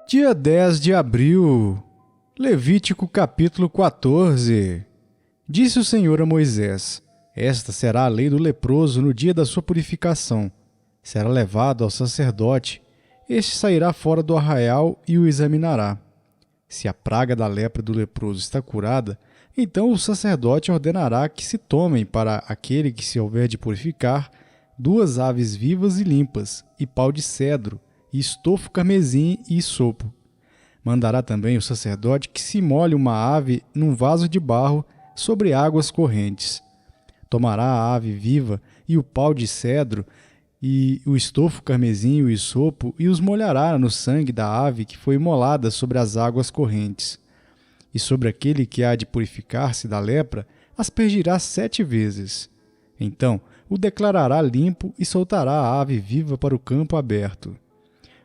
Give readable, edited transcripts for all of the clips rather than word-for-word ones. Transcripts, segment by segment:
Dia 10 de abril, Levítico capítulo 14. Disse o Senhor a Moisés: Esta será a lei do leproso no dia da sua purificação. Será levado ao sacerdote. Este sairá fora do arraial e o examinará. Se a praga da lepra do leproso está curada, então o sacerdote ordenará que se tomem para aquele que se houver de purificar 2 aves vivas e limpas, e pau de cedro, e estofo carmesim e isopo. Mandará também o sacerdote que se molhe uma ave num vaso de barro sobre águas correntes. Tomará a ave viva e o pau de cedro e o estofo carmesim e o isopo e os molhará no sangue da ave que foi imolada sobre as águas correntes. E sobre aquele que há de purificar-se da lepra, aspergirá 7 vezes. Então o declarará limpo e soltará a ave viva para o campo aberto.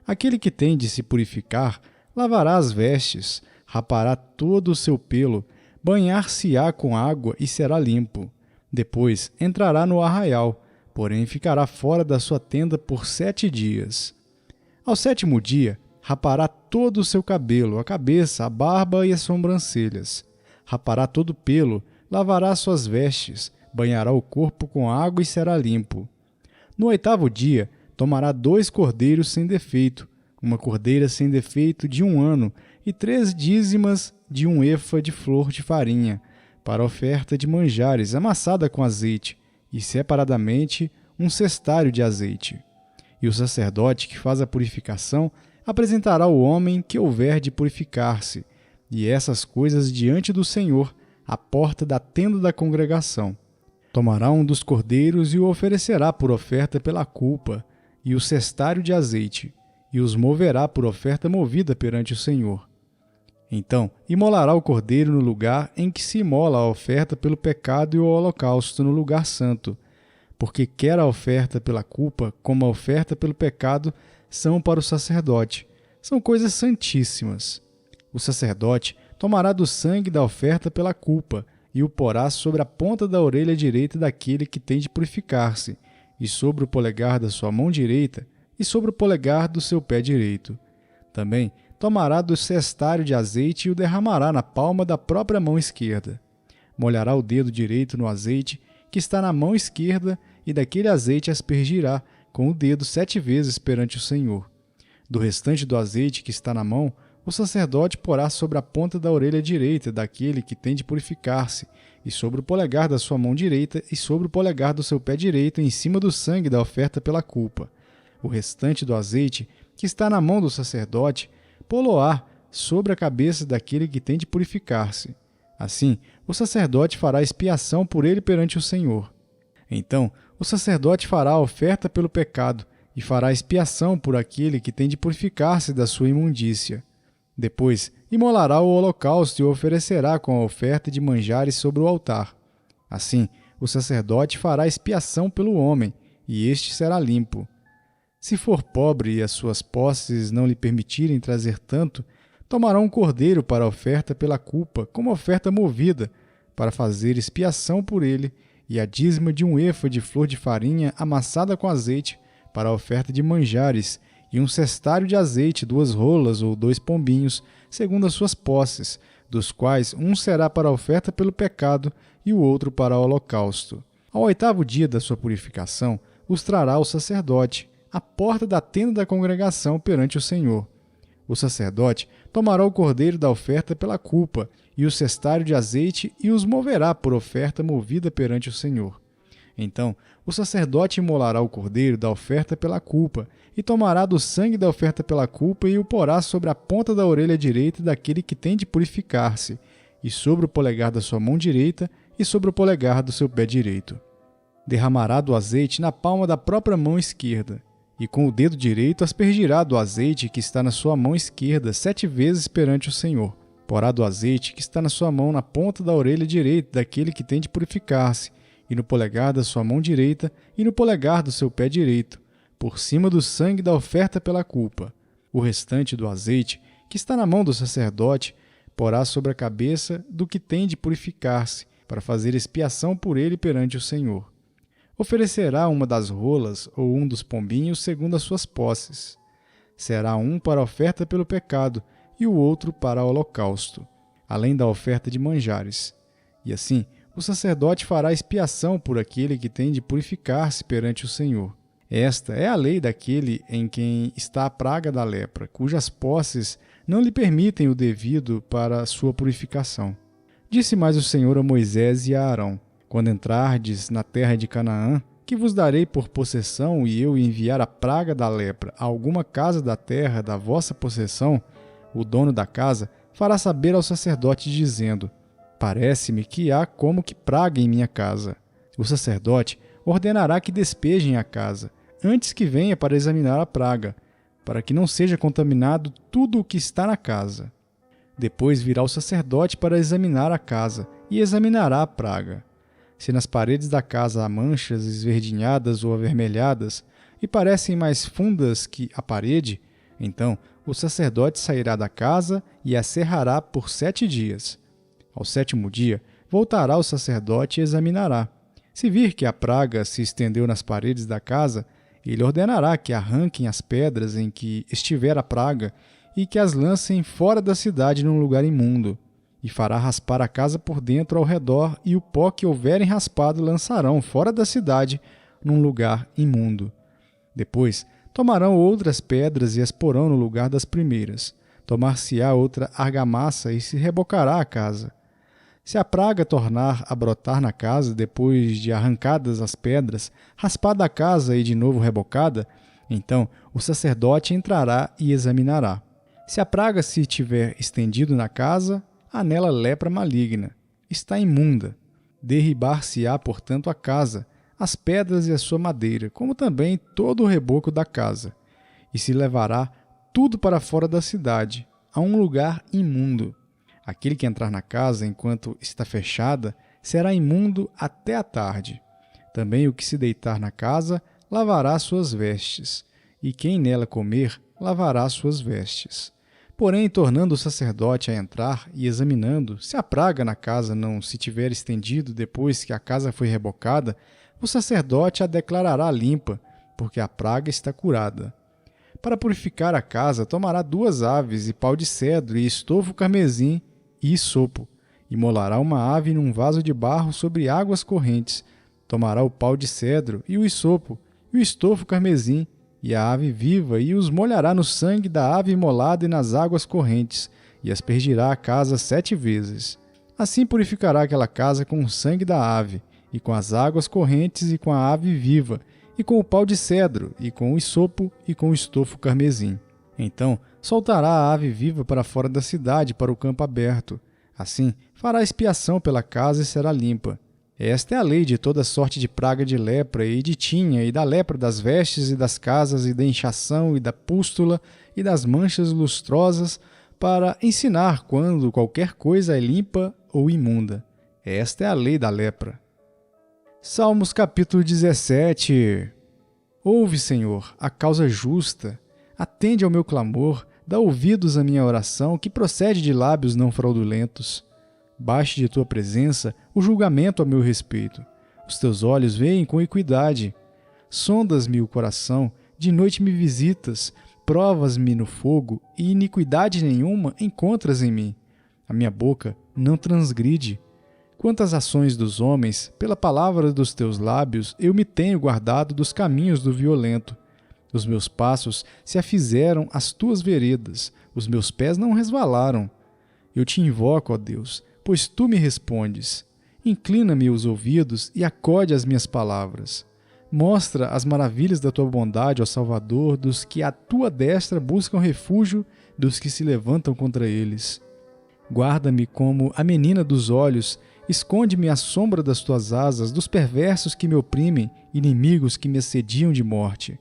Aquele que tem de se purificar, lavará as vestes, rapará todo o seu pelo, banhar-se-á com água e será limpo. Depois entrará no arraial, porém ficará fora da sua tenda por 7 dias. Ao 7º dia, rapará todo o seu cabelo, a cabeça, a barba e as sobrancelhas. Rapará todo o pelo, lavará suas vestes, banhará o corpo com água e será limpo. No 8º dia, tomará 2 cordeiros sem defeito, uma cordeira sem defeito de 1 ano e 3 dízimas de 1 efa de flor de farinha, para oferta de manjares amassada com azeite, e separadamente 1 cestário de azeite. E o sacerdote que faz a purificação apresentará o homem que houver de purificar-se, e essas coisas diante do Senhor, à porta da tenda da congregação. Tomará um dos cordeiros e o oferecerá por oferta pela culpa, e o cestário de azeite, e os moverá por oferta movida perante o Senhor. Então imolará o cordeiro no lugar em que se imola a oferta pelo pecado e o holocausto no lugar santo, porque quer a oferta pela culpa como a oferta pelo pecado são para o sacerdote, são coisas santíssimas. O sacerdote tomará do sangue da oferta pela culpa e o porá sobre a ponta da orelha direita daquele que tem de purificar-se, e sobre o polegar da sua mão direita, e sobre o polegar do seu pé direito. Também tomará do cestário de azeite e o derramará na palma da própria mão esquerda. Molhará o dedo direito no azeite que está na mão esquerda, e daquele azeite aspergirá com o dedo 7 vezes perante o Senhor. Do restante do azeite que está na mão, o sacerdote porá sobre a ponta da orelha direita daquele que tem de purificar-se, e sobre o polegar da sua mão direita e sobre o polegar do seu pé direito em cima do sangue da oferta pela culpa. O restante do azeite que está na mão do sacerdote pô-lo-á sobre a cabeça daquele que tem de purificar-se. Assim, o sacerdote fará expiação por ele perante o Senhor. Então, o sacerdote fará a oferta pelo pecado e fará expiação por aquele que tem de purificar-se da sua imundícia. Depois, imolará o holocausto e o oferecerá com a oferta de manjares sobre o altar. Assim, o sacerdote fará expiação pelo homem, e este será limpo. Se for pobre e as suas posses não lhe permitirem trazer tanto, tomará um cordeiro para a oferta pela culpa, como oferta movida, para fazer expiação por ele, e a dízima de 1 efa de flor de farinha amassada com azeite, para a oferta de manjares, e 1 cestário de azeite, 2 rolas ou 2 pombinhos, segundo as suas posses, dos quais um será para a oferta pelo pecado e o outro para o holocausto. Ao 8º dia da sua purificação, os trará o sacerdote, à porta da tenda da congregação perante o Senhor. O sacerdote tomará o cordeiro da oferta pela culpa e o cestário de azeite e os moverá por oferta movida perante o Senhor. Então, o sacerdote imolará o cordeiro da oferta pela culpa e tomará do sangue da oferta pela culpa e o porá sobre a ponta da orelha direita daquele que tem de purificar-se, e sobre o polegar da sua mão direita e sobre o polegar do seu pé direito. Derramará do azeite na palma da própria mão esquerda, e com o dedo direito aspergirá do azeite que está na sua mão esquerda 7 vezes perante o Senhor. Porá do azeite que está na sua mão na ponta da orelha direita daquele que tem de purificar-se, e no polegar da sua mão direita e no polegar do seu pé direito, por cima do sangue da oferta pela culpa. O restante do azeite, que está na mão do sacerdote, porá sobre a cabeça do que tem de purificar-se, para fazer expiação por ele perante o Senhor. Oferecerá uma das rolas ou um dos pombinhos segundo as suas posses. Será um para a oferta pelo pecado e o outro para o holocausto, além da oferta de manjares. E assim, o sacerdote fará expiação por aquele que tem de purificar-se perante o Senhor. Esta é a lei daquele em quem está a praga da lepra, cujas posses não lhe permitem o devido para a sua purificação. Disse mais o Senhor a Moisés e a Arão: quando entrardes na terra de Canaã, que vos darei por possessão, e eu enviar a praga da lepra a alguma casa da terra da vossa possessão, o dono da casa fará saber ao sacerdote, dizendo: parece-me que há como que praga em minha casa. O sacerdote ordenará que despejem a casa, antes que venha para examinar a praga, para que não seja contaminado tudo o que está na casa. Depois virá o sacerdote para examinar a casa, e examinará a praga. Se nas paredes da casa há manchas esverdinhadas ou avermelhadas, e parecem mais fundas que a parede, então o sacerdote sairá da casa e a cerrará por 7 dias. Ao 7º dia, voltará o sacerdote e examinará. Se vir que a praga se estendeu nas paredes da casa, ele ordenará que arranquem as pedras em que estiver a praga e que as lancem fora da cidade num lugar imundo. E fará raspar a casa por dentro ao redor, e o pó que houverem raspado lançarão fora da cidade num lugar imundo. Depois tomarão outras pedras e as porão no lugar das primeiras. Tomar-se-á outra argamassa e se rebocará a casa. Se a praga tornar a brotar na casa, depois de arrancadas as pedras, raspada a casa e de novo rebocada, então o sacerdote entrará e examinará. Se a praga se tiver estendido na casa, há nela lepra maligna, está imunda. Derribar-se-á, portanto, a casa, as pedras e a sua madeira, como também todo o reboco da casa, e se levará tudo para fora da cidade, a um lugar imundo. Aquele que entrar na casa enquanto está fechada será imundo até a tarde. Também o que se deitar na casa lavará suas vestes, e quem nela comer lavará suas vestes. Porém, tornando o sacerdote a entrar e examinando, se a praga na casa não se tiver estendido depois que a casa foi rebocada, o sacerdote a declarará limpa, porque a praga está curada. Para purificar a casa, tomará 2 aves e pau de cedro e estofo carmesim e hisopo, e molará uma ave num vaso de barro sobre águas correntes. Tomará o pau de cedro e o hisopo e o estofo carmesim e a ave viva, e os molhará no sangue da ave imolada e nas águas correntes, e aspergirá a casa 7 vezes. Assim purificará aquela casa com o sangue da ave, e com as águas correntes, e com a ave viva, e com o pau de cedro, e com o hisopo, e com o estofo carmesim. Então soltará a ave viva para fora da cidade, para o campo aberto. Assim fará expiação pela casa e será limpa. Esta é a lei de toda sorte de praga de lepra e de tinha, e da lepra das vestes e das casas, e da inchação e da pústula, e das manchas lustrosas, para ensinar quando qualquer coisa é limpa ou imunda. Esta é a lei da lepra. Salmos capítulo 17. Ouve, Senhor, a causa justa. Atende ao meu clamor, dá ouvidos à minha oração, que procede de lábios não fraudulentos. Baixe de tua presença o julgamento a meu respeito. Os teus olhos veem com equidade. Sondas-me o coração, de noite me visitas, provas-me no fogo, e iniquidade nenhuma encontras em mim. A minha boca não transgride. Quantas ações dos homens, pela palavra dos teus lábios, eu me tenho guardado dos caminhos do violento. Os meus passos se afizeram às tuas veredas, os meus pés não resvalaram. Eu te invoco, ó Deus, pois tu me respondes. Inclina-me os ouvidos e acode às minhas palavras. Mostra as maravilhas da tua bondade, ó Salvador, dos que à tua destra buscam refúgio, dos que se levantam contra eles. Guarda-me como a menina dos olhos, esconde-me à sombra das tuas asas, dos perversos que me oprimem, inimigos que me assediam de morte.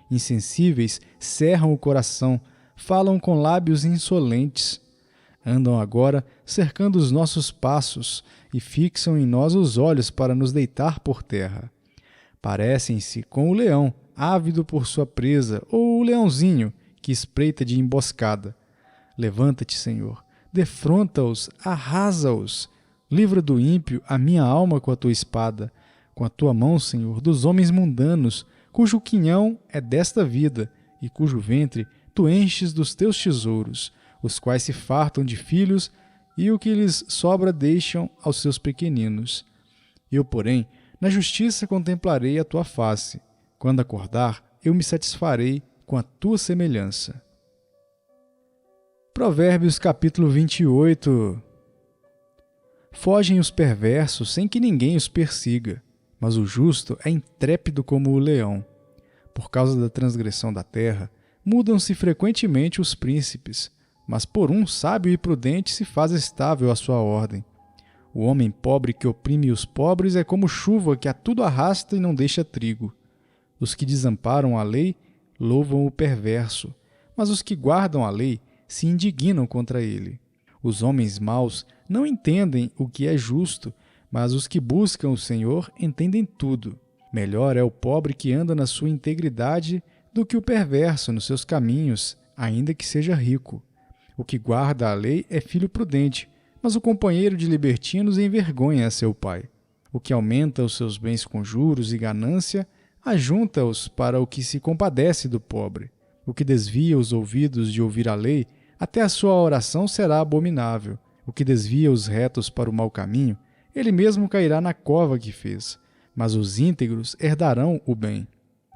Insensíveis cerram o coração, falam com lábios insolentes. Andam agora cercando os nossos passos e fixam em nós os olhos para nos deitar por terra. Parecem-se com o leão, ávido por sua presa, ou o leãozinho, que espreita de emboscada. Levanta-te, Senhor, defronta-os, arrasa-os. Livra do ímpio a minha alma com a tua espada, com a tua mão, Senhor, dos homens mundanos, cujo quinhão é desta vida e cujo ventre tu enches dos teus tesouros, os quais se fartam de filhos, e o que lhes sobra deixam aos seus pequeninos. Eu, porém, na justiça contemplarei a tua face. Quando acordar, eu me satisfarei com a tua semelhança. Provérbios capítulo 28. Fogem os perversos sem que ninguém os persiga, mas o justo é intrépido como o leão. Por causa da transgressão da terra, mudam-se frequentemente os príncipes, mas por um sábio e prudente se faz estável a sua ordem. O homem pobre que oprime os pobres é como chuva que a tudo arrasta e não deixa trigo. Os que desamparam a lei louvam o perverso, mas os que guardam a lei se indignam contra ele. Os homens maus não entendem o que é justo, mas os que buscam o Senhor entendem tudo. Melhor é o pobre que anda na sua integridade do que o perverso nos seus caminhos, ainda que seja rico. O que guarda a lei é filho prudente, mas o companheiro de libertinos envergonha a seu pai. O que aumenta os seus bens com juros e ganância, ajunta-os para o que se compadece do pobre. O que desvia os ouvidos de ouvir a lei, até a sua oração será abominável. O que desvia os retos para o mau caminho, ele mesmo cairá na cova que fez. Mas os íntegros herdarão o bem.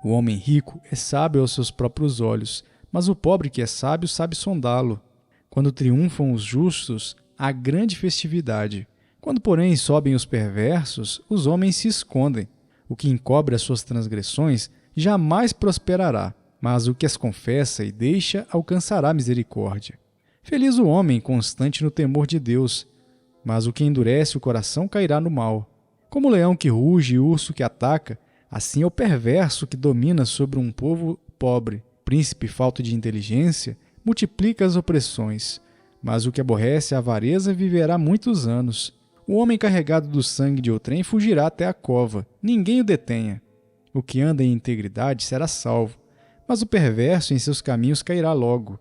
O homem rico é sábio aos seus próprios olhos, mas o pobre que é sábio sabe sondá-lo. Quando triunfam os justos, há grande festividade. Quando, porém, sobem os perversos, os homens se escondem. O que encobre as suas transgressões jamais prosperará, mas o que as confessa e deixa alcançará misericórdia. Feliz o homem constante no temor de Deus, mas o que endurece o coração cairá no mal. Como o leão que ruge e o urso que ataca, assim é o perverso que domina sobre um povo pobre. Príncipe falto de inteligência multiplica as opressões, mas o que aborrece a avareza viverá muitos anos. O homem carregado do sangue de outrem fugirá até a cova, ninguém o detenha. O que anda em integridade será salvo, mas o perverso em seus caminhos cairá logo.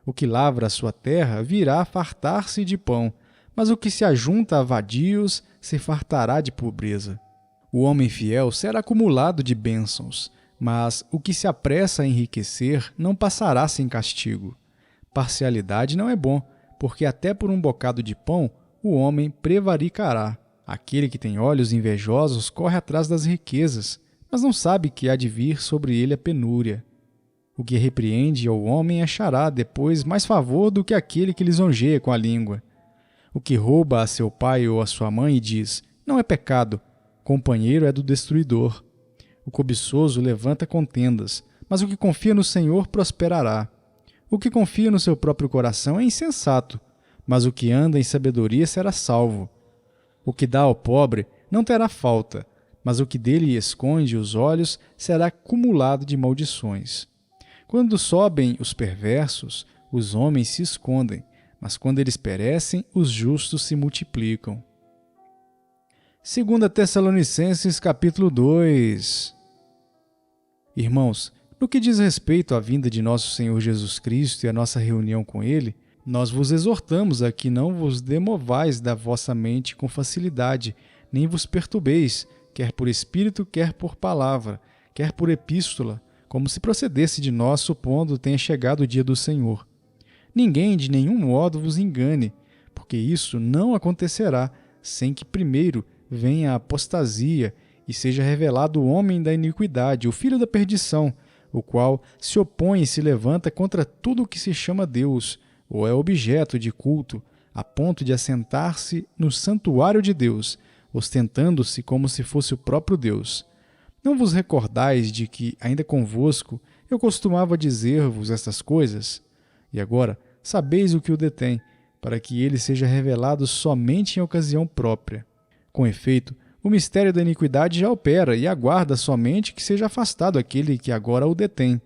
O que lavra a sua terra virá a fartar-se de pão, mas o que se ajunta a vadios se fartará de pobreza. O homem fiel será acumulado de bênçãos, mas o que se apressa a enriquecer não passará sem castigo. Parcialidade não é bom, porque até por um bocado de pão o homem prevaricará. Aquele que tem olhos invejosos corre atrás das riquezas, mas não sabe que há de vir sobre ele a penúria. O que repreende ao homem achará depois mais favor do que aquele que lisonjeia com a língua. O que rouba a seu pai ou a sua mãe e diz, não é pecado, companheiro é do destruidor. O cobiçoso levanta contendas, mas o que confia no Senhor prosperará. O que confia no seu próprio coração é insensato, mas o que anda em sabedoria será salvo. O que dá ao pobre não terá falta, mas o que dele esconde os olhos será cumulado de maldições. Quando sobem os perversos, os homens se escondem, mas quando eles perecem, os justos se multiplicam. 2 Tessalonicenses capítulo 2. Irmãos, no que diz respeito à vinda de nosso Senhor Jesus Cristo e à nossa reunião com Ele, nós vos exortamos a que não vos demovais da vossa mente com facilidade, nem vos perturbeis, quer por espírito, quer por palavra, quer por epístola, como se procedesse de nós, supondo tenha chegado o dia do Senhor. Ninguém de nenhum modo vos engane, porque isso não acontecerá sem que primeiro venha a apostasia e seja revelado o homem da iniquidade, o filho da perdição, o qual se opõe e se levanta contra tudo o que se chama Deus, ou é objeto de culto, a ponto de assentar-se no santuário de Deus, ostentando-se como se fosse o próprio Deus. Não vos recordais de que, ainda convosco, eu costumava dizer-vos estas coisas? E agora, sabeis o que o detém, para que ele seja revelado somente em ocasião própria. Com efeito, o mistério da iniquidade já opera e aguarda somente que seja afastado aquele que agora o detém.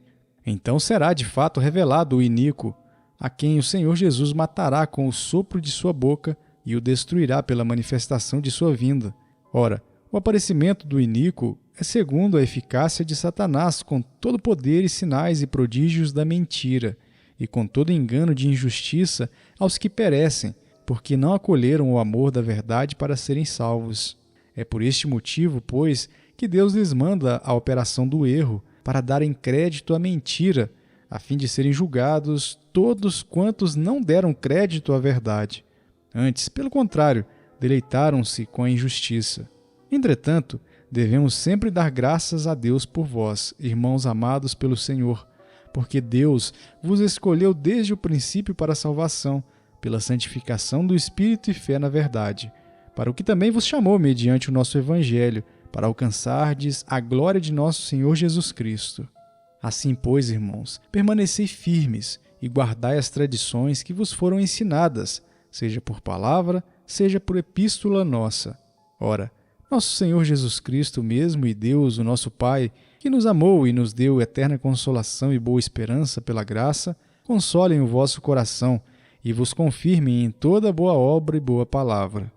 Então será de fato revelado o iníquo, a quem o Senhor Jesus matará com o sopro de sua boca e o destruirá pela manifestação de sua vinda. Ora, o aparecimento do iníquo é segundo a eficácia de Satanás, com todo poder e sinais e prodígios da mentira, e com todo engano de injustiça aos que perecem, porque não acolheram o amor da verdade para serem salvos. É por este motivo, pois, que Deus lhes manda a operação do erro, para darem crédito à mentira, a fim de serem julgados todos quantos não deram crédito à verdade. Antes, pelo contrário, deleitaram-se com a injustiça. Entretanto, devemos sempre dar graças a Deus por vós, irmãos amados pelo Senhor, porque Deus vos escolheu desde o princípio para a salvação, pela santificação do Espírito e fé na verdade, para o que também vos chamou mediante o nosso Evangelho, para alcançardes a glória de nosso Senhor Jesus Cristo. Assim, pois, irmãos, permanecei firmes e guardai as tradições que vos foram ensinadas, seja por palavra, seja por epístola nossa. Ora, nosso Senhor Jesus Cristo mesmo e Deus, o nosso Pai, que nos amou e nos deu eterna consolação e boa esperança pela graça, consolem o vosso coração e vos confirmem em toda boa obra e boa palavra.